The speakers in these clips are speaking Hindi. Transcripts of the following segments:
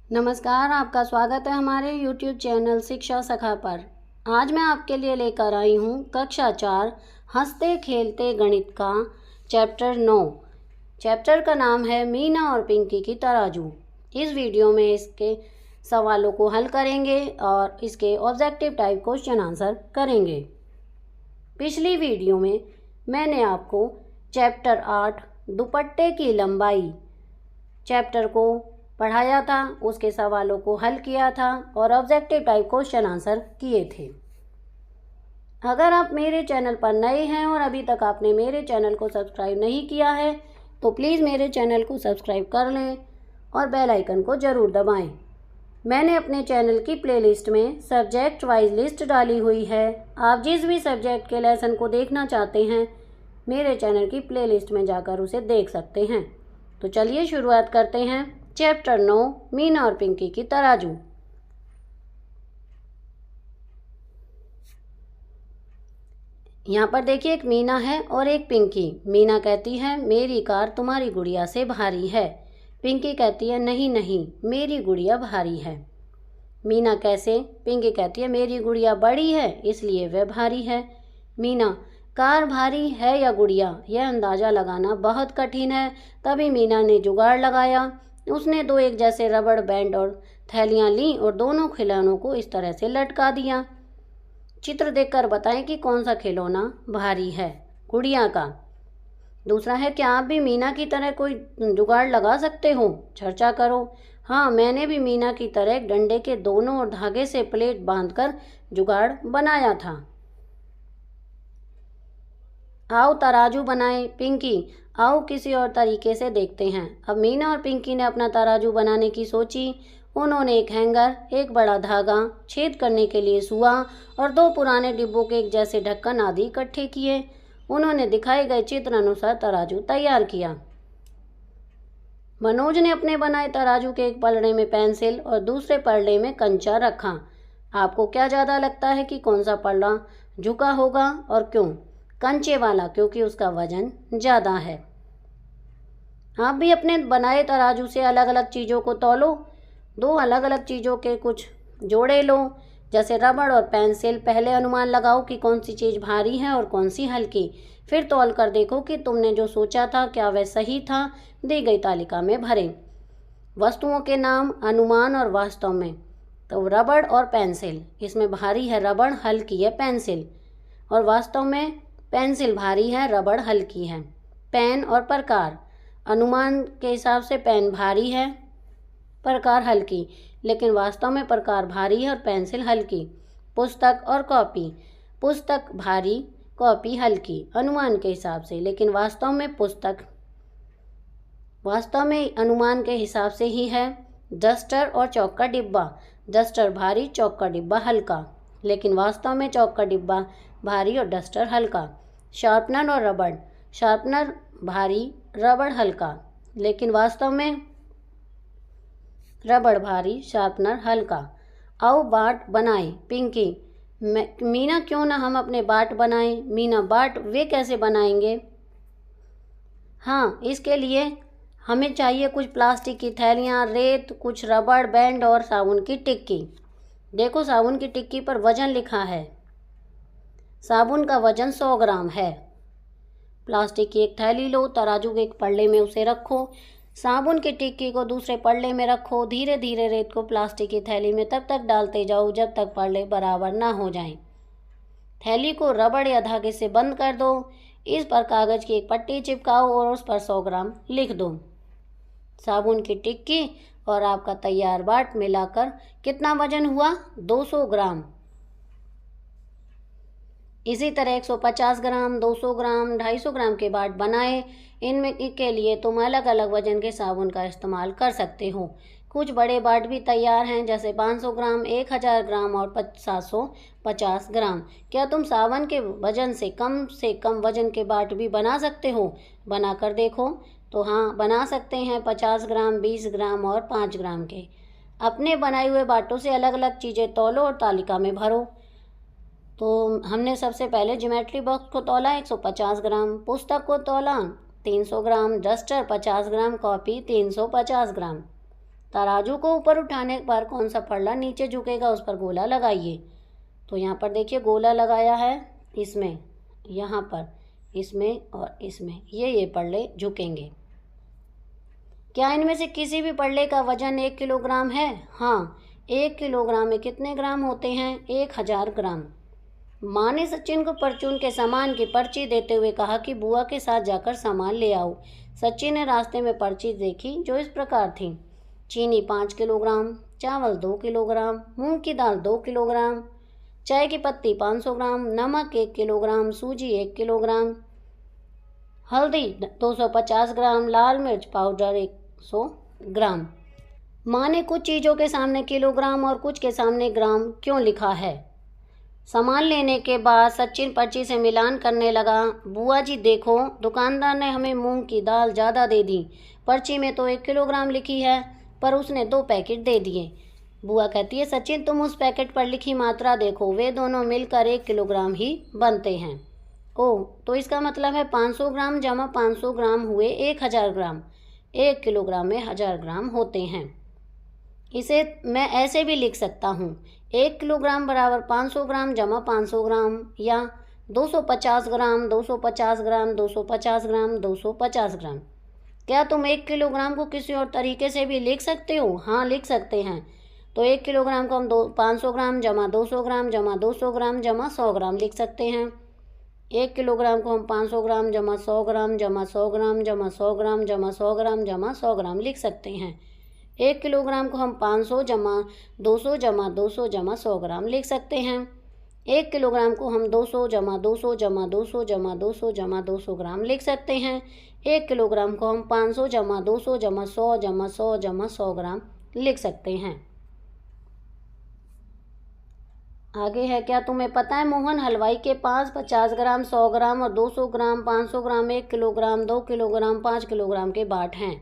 नमस्कार, आपका स्वागत है हमारे YouTube चैनल शिक्षा सखा पर। आज मैं आपके लिए लेकर आई हूँ कक्षा 4 हंसते खेलते गणित का चैप्टर 9। चैप्टर का नाम है मीना और पिंकी की तराजू। इस वीडियो में इसके सवालों को हल करेंगे और इसके ऑब्जेक्टिव टाइप क्वेश्चन आंसर करेंगे। पिछली वीडियो में मैंने आपको चैप्टर 8 दुपट्टे की लंबाई चैप्टर को पढ़ाया था, उसके सवालों को हल किया था और ऑब्जेक्टिव टाइप क्वेश्चन आंसर किए थे। अगर आप मेरे चैनल पर नए हैं और अभी तक आपने मेरे चैनल को सब्सक्राइब नहीं किया है तो प्लीज़ मेरे चैनल को सब्सक्राइब कर लें और बेल आइकन को ज़रूर दबाएं। मैंने अपने चैनल की प्लेलिस्ट में सब्जेक्ट वाइज लिस्ट डाली हुई है। आप जिस भी सब्जेक्ट के लेसन को देखना चाहते हैं मेरे चैनल की प्लेलिस्ट में जाकर उसे देख सकते हैं। तो चलिए शुरुआत करते हैं चैप्टर 9 मीना और पिंकी की तराजू। यहाँ पर देखिए एक मीना है और एक पिंकी। मीना कहती है मेरी कार तुम्हारी गुड़िया से भारी है। पिंकी कहती है नहीं नहीं मेरी गुड़िया भारी है। मीना कैसे? पिंकी कहती है मेरी गुड़िया बड़ी है इसलिए वह भारी है। मीना कार भारी है या गुड़िया, यह अंदाज़ा लगाना बहुत कठिन है। तभी मीना ने जुगाड़ लगाया। उसने दो एक जैसे रबड़ बैंड और थैलियाँ लीं और दोनों खिलौनों को इस तरह से लटका दिया। चित्र देखकर बताएं कि कौन सा खिलौना भारी है। गुड़िया का। दूसरा है क्या आप भी मीना की तरह कोई जुगाड़ लगा सकते हो? चर्चा करो। हाँ, मैंने भी मीना की तरह एक डंडे के दोनों ओर धागे से प्लेट बांधकर जुगाड़ बनाया था। आओ तराजू बनाएं। पिंकी आओ किसी और तरीके से देखते हैं। अब मीना और पिंकी ने अपना तराजू बनाने की सोची। उन्होंने एक हैंगर, एक बड़ा धागा, छेद करने के लिए सुआ और दो पुराने डिब्बों के एक जैसे ढक्कन आदि इकट्ठे किए। उन्होंने दिखाए गए चित्र अनुसार तराजू तैयार किया। मनोज ने अपने बनाए तराजू के एक पलड़े में पेंसिल और दूसरे पलड़े में कंचा रखा। आपको क्या ज़्यादा लगता है कि कौन सा पलड़ा झुका होगा और क्यों? कंचे वाला, क्योंकि उसका वजन ज़्यादा है। आप भी अपने बनाए तराजू से अलग अलग चीज़ों को तौलो। दो अलग अलग चीज़ों के कुछ जोड़े लो, जैसे रबड़ और पेंसिल। पहले अनुमान लगाओ कि कौन सी चीज़ भारी है और कौन सी हल्की। फिर तौल कर देखो कि तुमने जो सोचा था क्या वह सही था। दी गई तालिका में भरें वस्तुओं के नाम, अनुमान और वास्तव में। तो रबड़ और पेंसिल, इसमें भारी है रबड़, हल्की है पेंसिल। और वास्तव में पेंसिल भारी है, रबड़ हल्की है। पेन और प्रकार, अनुमान के हिसाब से पेन भारी है, प्रकार हल्की, लेकिन वास्तव में प्रकार भारी है और पेंसिल हल्की। पुस्तक और कॉपी, पुस्तक भारी, कॉपी हल्की, अनुमान के हिसाब से, लेकिन वास्तव में पुस्तक वास्तव में अनुमान के हिसाब से ही है। डस्टर और चौक का डिब्बा, डस्टर भारी, चौक का डिब्बा हल्का, लेकिन वास्तव में चौक का डिब्बा भारी और डस्टर हल्का। शार्पनर और रबड़, शार्पनर भारी, रबड़ हल्का, लेकिन वास्तव में रबड़ भारी, शार्पनर हल्का। आओ बाट बनाएं। पिंकी मीना क्यों ना हम अपने बाट बनाएं। मीना बाट वे कैसे बनाएंगे? हाँ, इसके लिए हमें चाहिए कुछ प्लास्टिक की थैलियाँ, रेत, कुछ रबड़ बैंड और साबुन की टिक्की। देखो साबुन की टिक्की पर वजन लिखा है। साबुन का वजन 100 ग्राम है। प्लास्टिक की एक थैली लो, तराजू के एक पल्ले में उसे रखो, साबुन की टिक्की को दूसरे पल्ले में रखो। धीरे धीरे रेत को प्लास्टिक की थैली में तब तक डालते जाओ जब तक पल्ले बराबर ना हो जाएं। थैली को रबड़ या धागे से बंद कर दो। इस पर कागज़ की एक पट्टी चिपकाओ और उस पर 100 ग्राम लिख दो। साबुन की टिक्की और आपका तैयार बाट मिलाकर कितना वजन हुआ? 200 ग्राम। इसी तरह 150 ग्राम, 200 ग्राम, 250 ग्राम के बाट बनाए। इनमें के लिए तुम अलग अलग वजन के साबुन का इस्तेमाल कर सकते हो। कुछ बड़े बाट भी तैयार हैं, जैसे 500 ग्राम, 1000 ग्राम और 750 ग्राम। क्या तुम साबुन के वजन से कम वजन के बाट भी बना सकते हो? बना कर देखो। तो हाँ, बना सकते हैं 50 ग्राम, 20 ग्राम और 5 ग्राम के। अपने बनाए हुए बाटों से अलग अलग चीज़ें तौलो और तालिका में भरो। तो हमने सबसे पहले ज्योमेट्री बॉक्स को तौला 150 ग्राम, पुस्तक को तौला 300 ग्राम, डस्टर 50 ग्राम, कॉपी 350 ग्राम। तराजू को ऊपर उठाने पर कौन सा पल्ला नीचे झुकेगा, उस पर गोला लगाइए। तो यहाँ पर देखिए गोला लगाया है, इसमें, यहाँ पर, इसमें और इसमें, ये पल्ले झुकेंगे। क्या इनमें से किसी भी पल्ले का वजन 1 किलोग्राम है? हाँ, 1 किलोग्राम में कितने ग्राम होते हैं? 1000 ग्राम। माँ ने सचिन को परचून के सामान की पर्ची देते हुए कहा कि बुआ के साथ जाकर सामान ले आओ। सचिन ने रास्ते में पर्ची देखी जो इस प्रकार थी: चीनी 5 किलोग्राम, चावल 2 किलोग्राम, मूंग की दाल 2 किलोग्राम, चाय की पत्ती 500 ग्राम, नमक 1 किलोग्राम, सूजी 1 किलोग्राम, हल्दी 250 ग्राम, लाल मिर्च पाउडर 100 ग्राम। माँ ने कुछ चीज़ों के सामने किलोग्राम और कुछ के सामने ग्राम क्यों लिखा है? सामान लेने के बाद सचिन पर्ची से मिलान करने लगा। बुआ जी देखो, दुकानदार ने हमें मूंग की दाल ज़्यादा दे दी। पर्ची में तो 1 किलोग्राम लिखी है, पर उसने 2 पैकेट दे दिए। बुआ कहती है, सचिन तुम उस पैकेट पर लिखी मात्रा देखो, वे दोनों मिलकर 1 किलोग्राम ही बनते हैं। ओह, तो इसका मतलब है 500 ग्राम जमा 500 ग्राम हुए 1000 ग्राम। 1 किलोग्राम में 1000 ग्राम होते हैं। इसे मैं ऐसे भी लिख सकता हूँ: 1 किलोग्राम बराबर 500 ग्राम जमा 500 ग्राम, या 250 ग्राम 250 ग्राम 250 ग्राम 250 ग्राम। क्या तुम 1 किलोग्राम को किसी और तरीके से भी लिख सकते हो? हाँ, लिख सकते हैं। तो 1 किलोग्राम को हम 500 ग्राम जमा 200 ग्राम जमा 200 ग्राम जमा 100 ग्राम लिख सकते हैं। 1 किलोग्राम को हम 500 ग्राम जमा 100 ग्राम जमा 100 ग्राम जमा 100 ग्राम जमा 100 ग्राम जमा 100 ग्राम लिख सकते हैं। 1 किलोग्राम को हम 500 जमा 200 जमा 200 जमा 100 ग्राम लिख सकते हैं। 1 किलोग्राम को हम 200 जमा 200 जमा 200 जमा 200 जमा 200 ग्राम लिख सकते हैं। 1 किलोग्राम को हम 500 जमा 200 जमा 100 जमा 100 जमा 100 ग्राम लिख सकते हैं। आगे है, क्या तुम्हें पता है मोहन हलवाई के पास 50 ग्राम 100 ग्राम और 200 ग्राम 500 ग्राम 1 किलोग्राम 2 किलोग्राम 5 किलोग्राम के बाट हैं।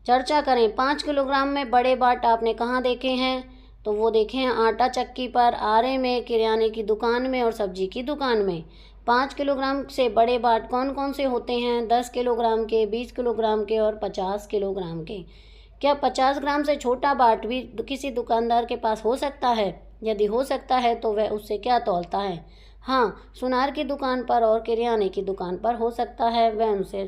चर्चा करें। 5 किलोग्राम में बड़े बाट आपने कहाँ देखे हैं? तो वो देखे हैं आटा चक्की पर, आरे में, किराने की दुकान में और सब्जी की दुकान में। 5 किलोग्राम से बड़े बाट कौन कौन से होते हैं? 10 किलोग्राम के, 20 किलोग्राम के और 50 किलोग्राम के। क्या 50 ग्राम से छोटा बाट भी किसी दुकानदार के पास हो सकता है? यदि हो सकता है तो वह उससे क्या तौलता है? हाँ, सुनार की दुकान पर और किराने की दुकान पर हो सकता है। वह उनसे,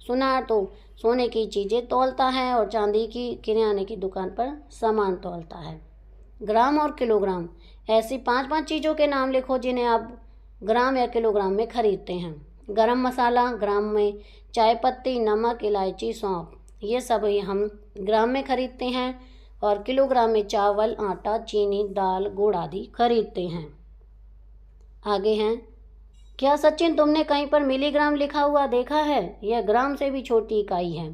सुनार तो सोने की चीज़ें तौलता है और चांदी की किराने की दुकान पर सामान तौलता है। ग्राम और किलोग्राम, ऐसी 5-5 चीज़ों के नाम लिखो जिन्हें आप ग्राम या किलोग्राम में खरीदते हैं। गरम मसाला ग्राम में, चाय पत्ती, नमक, इलायची, सौंफ, ये सब हम ग्राम में खरीदते हैं। और किलोग्राम में चावल, आटा, चीनी, दाल, गुड़ आदि खरीदते हैं। आगे हैं, क्या सचिन तुमने कहीं पर मिलीग्राम लिखा हुआ देखा है? यह ग्राम से भी छोटी इकाई है।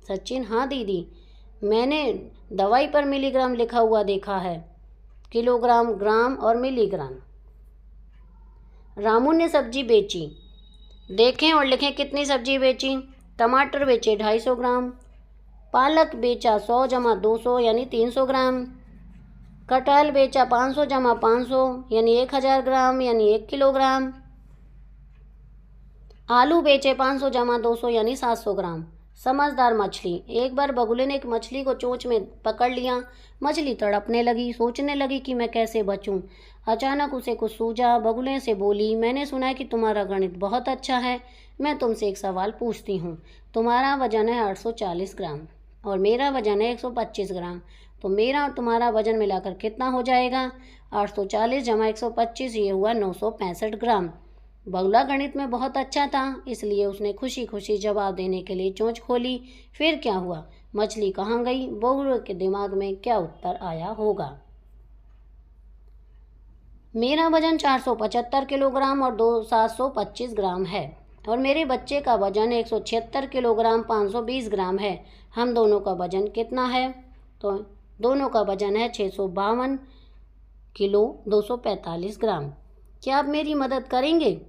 सचिन, हाँ दीदी, मैंने दवाई पर मिलीग्राम लिखा हुआ देखा है। किलोग्राम, ग्राम और मिलीग्राम। रामू ने सब्जी बेची। देखें और लिखें कितनी सब्जी बेची। टमाटर बेचे 250 ग्राम, पालक बेचा 100 जमा 200 यानी 300 ग्राम, कटहल बेचा 500 जमा 500 यानी 1000 ग्राम यानी 1 किलोग्राम, आलू बेचे 500 जमा 200 यानी 700 ग्राम। समझदार मछली। एक बार बगुले ने एक मछली को चोंच में पकड़ लिया। मछली तड़पने लगी, सोचने लगी कि मैं कैसे बचूं। अचानक उसे कुछ सूझा। बगुले से बोली, मैंने सुना है कि तुम्हारा गणित बहुत अच्छा है, मैं तुमसे एक सवाल पूछती हूँ। तुम्हारा वजन है 840 ग्राम और मेरा वजन है 125 ग्राम, तो मेरा और तुम्हारा वजन मिलाकर कितना हो जाएगा? 840 जमा 125, ये हुआ 965 ग्राम। बगुला गणित में बहुत अच्छा था, इसलिए उसने खुशी खुशी जवाब देने के लिए चोंच खोली। फिर क्या हुआ? मछली कहाँ गई? बगुले के दिमाग में क्या उत्तर आया होगा? मेरा वजन 475 किलोग्राम और 725 ग्राम है और मेरे बच्चे का वजन 176 किलोग्राम 520 ग्राम है। हम दोनों का वजन कितना है? तो दोनों का वजन है 652 किलो 245 ग्राम। क्या आप मेरी मदद करेंगे?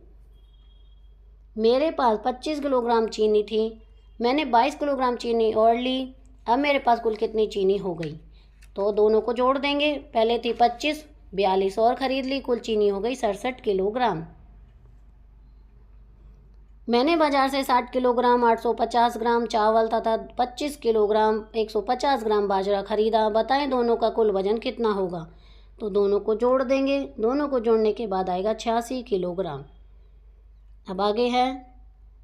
मेरे पास 25 किलोग्राम चीनी थी, मैंने 22 किलोग्राम चीनी और ली। अब मेरे पास कुल कितनी चीनी हो गई? तो दोनों को जोड़ देंगे। पहले थी 25, 42 और ख़रीद ली, कुल चीनी हो गई 67 किलोग्राम। मैंने बाजार से 60 किलोग्राम 850 ग्राम चावल तथा 25 किलोग्राम 150 ग्राम बाजरा खरीदा। बताएं दोनों का कुल वजन कितना होगा। तो दोनों को जोड़ देंगे। दोनों को जोड़ने के बाद आएगा 86 किलोग्राम। अब आगे है,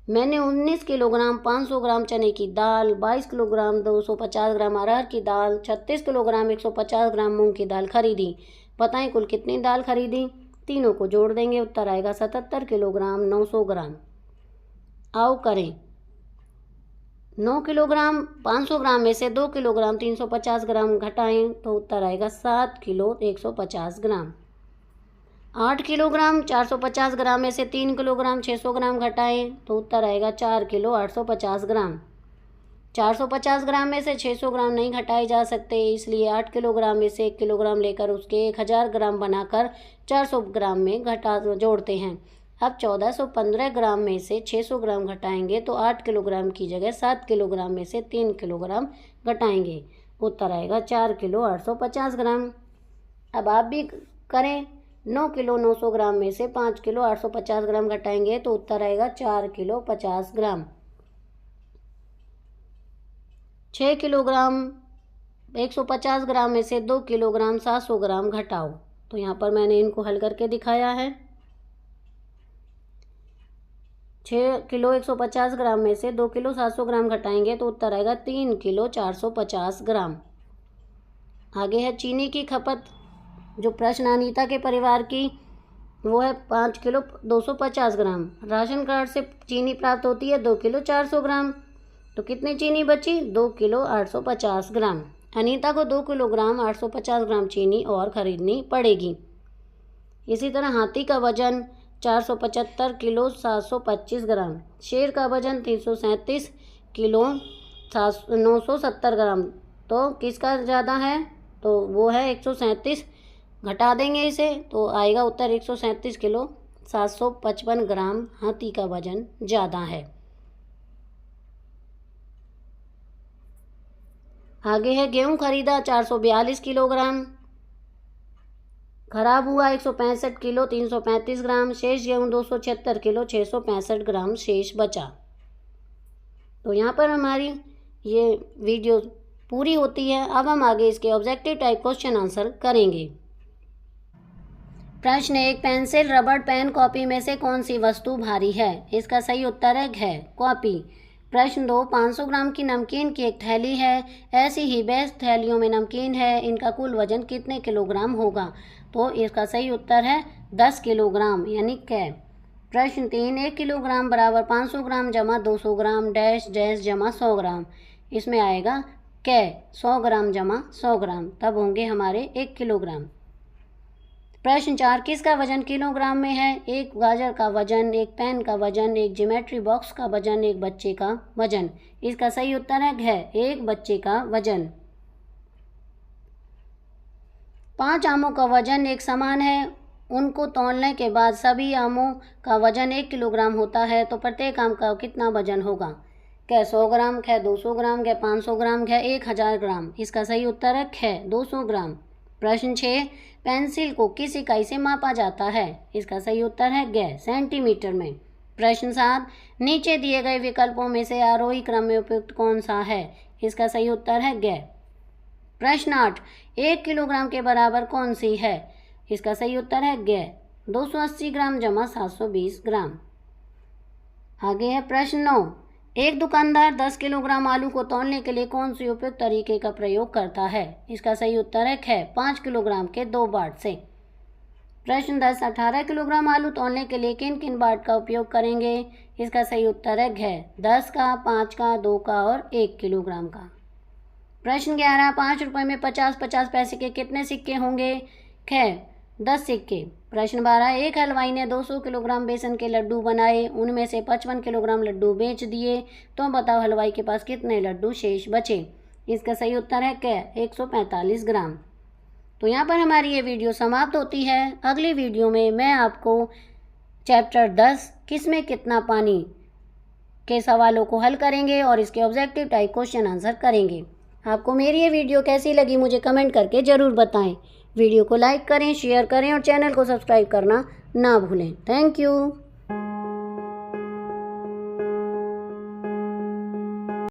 मैंने 19 किलोग्राम 500 ग्राम चने की दाल, 22 किलोग्राम 250 ग्राम अरहर की दाल, 36 किलोग्राम 150 ग्राम मूंग की दाल खरीदी। बताएं कुल कितनी दाल खरीदी। तीनों को जोड़ देंगे, उत्तर आएगा 77 किलोग्राम 900 ग्राम। आओ करें। 9 किलोग्राम 500 ग्राम में से 2 किलोग्राम 350 ग्राम घटाएं तो उत्तर आएगा 7 किलो 150 ग्राम। 8 किलोग्राम 450 ग्राम में से 3 किलोग्राम 600 ग्राम घटाएं तो उत्तर आएगा 4 किलो 850 ग्राम। 450 ग्राम में से 600 ग्राम नहीं घटाए जा सकते, इसलिए 8 किलोग्राम में से 1 किलोग्राम लेकर उसके 1000 ग्राम बनाकर 400 ग्राम में जोड़ते हैं। अब 1415 ग्राम में से 600 ग्राम घटाएंगे तो 8 किलोग्राम की जगह 7 किलोग्राम में से 3 किलोग्राम घटाएंगे, उत्तर आएगा 4 किलो 850 ग्राम। अब आप भी करें। 9 किलो 900 ग्राम में से 5 किलो 850 ग्राम घटाएंगे तो उत्तर आएगा 4 किलो 50 ग्राम। 6 किलोग्राम 150 ग्राम में से 2 किलोग्राम 700 ग्राम घटाओ। तो यहाँ पर मैंने इनको हल करके दिखाया है। 6 किलो 150 ग्राम में से 2 किलो 700 ग्राम घटाएंगे तो उत्तर आएगा 3 किलो 450 ग्राम। आगे है चीनी की खपत। जो प्रश्न अनीता के परिवार की वो है 5 किलो 250 ग्राम। राशन कार्ड से चीनी प्राप्त होती है 2 किलो 400 ग्राम। तो कितनी चीनी बची, 2 किलो 850 ग्राम। अनीता को 2 किलोग्राम 850 ग्राम चीनी और खरीदनी पड़ेगी। इसी तरह हाथी का वजन 475 किलो 725 ग्राम। शेर का वजन 337 किलो 970 ग्राम। तो किसका ज़्यादा है, तो वो है 137। घटा देंगे इसे तो आएगा उत्तर 137 किलो 755 ग्राम। हाथी का वजन ज़्यादा है। आगे है गेहूं खरीदा 442 किलोग्राम, खराब हुआ 165 किलो 335 ग्राम। शेष गेहूं 276 किलो 665 ग्राम शेष बचा। तो यहाँ पर हमारी ये वीडियो पूरी होती है। अब हम आगे इसके ऑब्जेक्टिव टाइप क्वेश्चन आंसर करेंगे। प्रश्न 1, पेंसिल, रबड़, पेन, कॉपी में से कौन सी वस्तु भारी है। इसका सही उत्तर है कॉपी। प्रश्न 2, 500 ग्राम की नमकीन की एक थैली है, ऐसी ही 20 थैलियों में नमकीन है, इनका कुल वजन कितने किलोग्राम होगा। तो इसका सही उत्तर है 10 किलोग्राम यानी कै। प्रश्न 3, 1 किलोग्राम बराबर 500 ग्राम जमा 200 ग्राम डैश डैश जमा 100 ग्राम। इसमें आएगा कै 100 ग्राम जमा 100 ग्राम, तब होंगे हमारे 1 किलोग्राम। प्रश्न 4, किसका वजन किलोग्राम में है। एक गाजर का वजन, एक पेन का वजन, एक ज्योमेट्री बॉक्स का वजन, एक बच्चे का वजन। इसका सही उत्तर है एक बच्चे का वजन। 5 आमों का वजन एक समान है, उनको तौलने के बाद सभी आमों का वजन 1 किलोग्राम होता है, तो प्रत्येक आम का कितना वजन होगा। कै 100 ग्राम, कै 200 ग्राम, कै 500 ग्राम, कै 1000 ग्राम। इसका सही उत्तर है कै 200 ग्राम। प्रश्न 6, पेंसिल को किस इकाई से मापा जाता है। इसका सही उत्तर है सेंटीमीटर में। प्रश्न 7, नीचे दिए गए विकल्पों में से आरोही क्रम में उपयुक्त कौन सा है। इसका सही उत्तर है प्रश्न 8, 1 किलोग्राम के बराबर कौन सी है। इसका सही उत्तर है 280 ग्राम जमा 720 ग्राम। आगे है प्रश्न 9, एक दुकानदार 10 किलोग्राम आलू को तौलने के लिए कौन सी उपयुक्त तरीके का प्रयोग करता है। इसका सही उत्तर है 5 किलोग्राम के 2 बाट से। प्रश्न 10, 18 किलोग्राम आलू तौलने के लिए किन किन बाट का उपयोग करेंगे। इसका सही उत्तर है 10 का, 5 का, 2 का और 1 किलोग्राम का। प्रश्न 11, 5 रुपये में 50-50 पैसे के कितने सिक्के होंगे। 10 सिक्के। प्रश्न 12, एक हलवाई ने 200 किलोग्राम बेसन के लड्डू बनाए, उनमें से 55 किलोग्राम लड्डू बेच दिए, तो बताओ हलवाई के पास कितने लड्डू शेष बचे। इसका सही उत्तर है 145 ग्राम। तो यहाँ पर हमारी ये वीडियो समाप्त होती है। अगली वीडियो में मैं आपको चैप्टर 10 किसमें कितना पानी के सवालों को हल करेंगे और इसके ऑब्जेक्टिव टाइप क्वेश्चन आंसर करेंगे। आपको मेरी ये वीडियो कैसी लगी मुझे कमेंट करके ज़रूर बताएं। वीडियो को लाइक करें, शेयर करें और चैनल को सब्सक्राइब करना ना भूलें। Thank you.